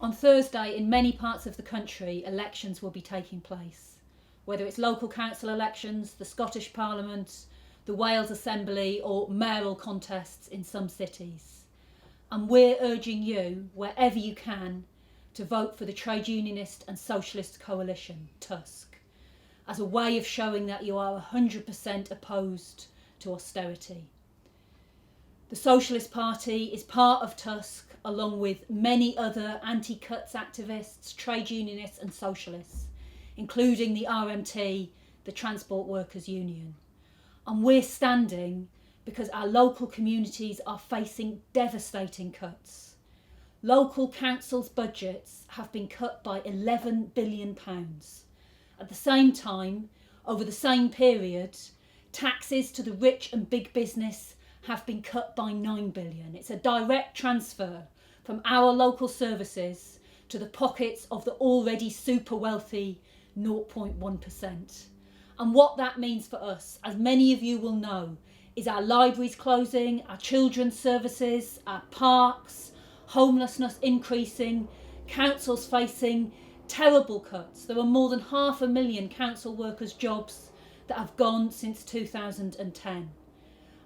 On Thursday, in many parts of the country, elections will be taking place. Whether it's local council elections, the Scottish Parliament, the Wales Assembly or mayoral contests in some cities. And we're urging you, wherever you can, to vote for the Trade Unionist and Socialist Coalition, TUSC, as a way of showing that you are 100% opposed to austerity. The Socialist Party is part of TUSC, along with many other anti-cuts activists, trade unionists and socialists, including the RMT, the Transport Workers Union. And we're standing because our local communities are facing devastating cuts. Local councils' budgets have been cut by £11 billion. At the same time, over the same period, taxes to the rich and big business have been cut by £9 billion. It's a direct transfer from our local services to the pockets of the already super wealthy 0.1%. And what that means for us, as many of you will know, is our libraries closing, our children's services, our parks, homelessness increasing, councils facing terrible cuts. There are more than 500,000 council workers' jobs that have gone since 2010.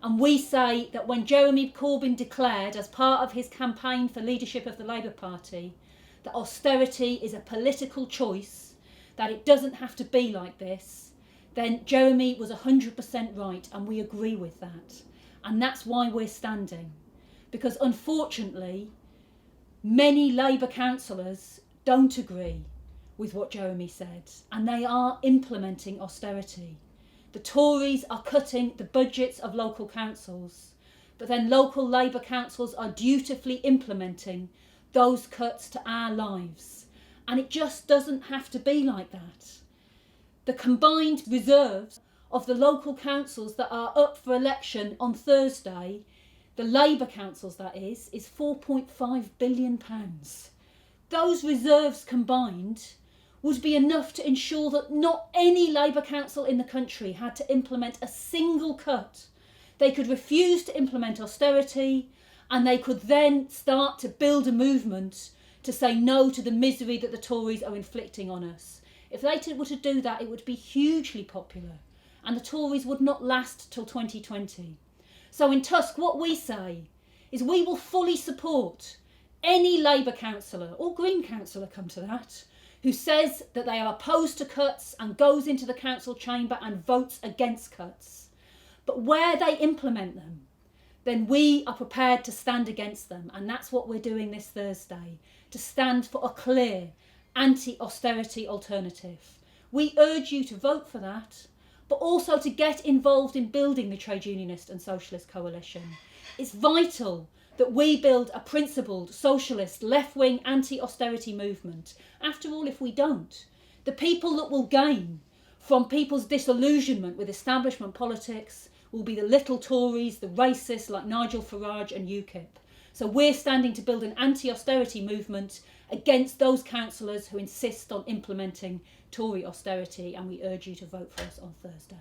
And we say that when Jeremy Corbyn declared, as part of his campaign for leadership of the Labour Party, that austerity is a political choice, that it doesn't have to be like this, then Jeremy was 100% right, and we agree with that. And that's why we're standing. Because unfortunately, many Labour councillors don't agree with what Jeremy said, and they are implementing austerity. The Tories are cutting the budgets of local councils, but then local Labour councils are dutifully implementing those cuts to our lives. And it just doesn't have to be like that. The combined reserves of the local councils that are up for election on Thursday, the Labour councils that is £4.5 billion. Those reserves combined would be enough to ensure that not any Labour council in the country had to implement a single cut. They could refuse to implement austerity, and they could then start to build a movement to say no to the misery that the Tories are inflicting on us. If they were to do that, it would be hugely popular, and the Tories would not last till 2020. So in TUSC, what we say is we will fully support any Labour councillor, or Green councillor, come to that, who says that they are opposed to cuts and goes into the council chamber and votes against cuts. But where they implement them, then we are prepared to stand against them. And that's what we're doing this Thursday, to stand for a clear anti-austerity alternative. We urge you to vote for that, but also to get involved in building the Trade Unionist and Socialist Coalition. It's vital that we build a principled, socialist, left-wing, anti-austerity movement. After all, if we don't, the people that will gain from people's disillusionment with establishment politics will be the little Tories, the racists like Nigel Farage and UKIP. So we're standing to build an anti-austerity movement against those councillors who insist on implementing Tory austerity, and we urge you to vote for us on Thursday.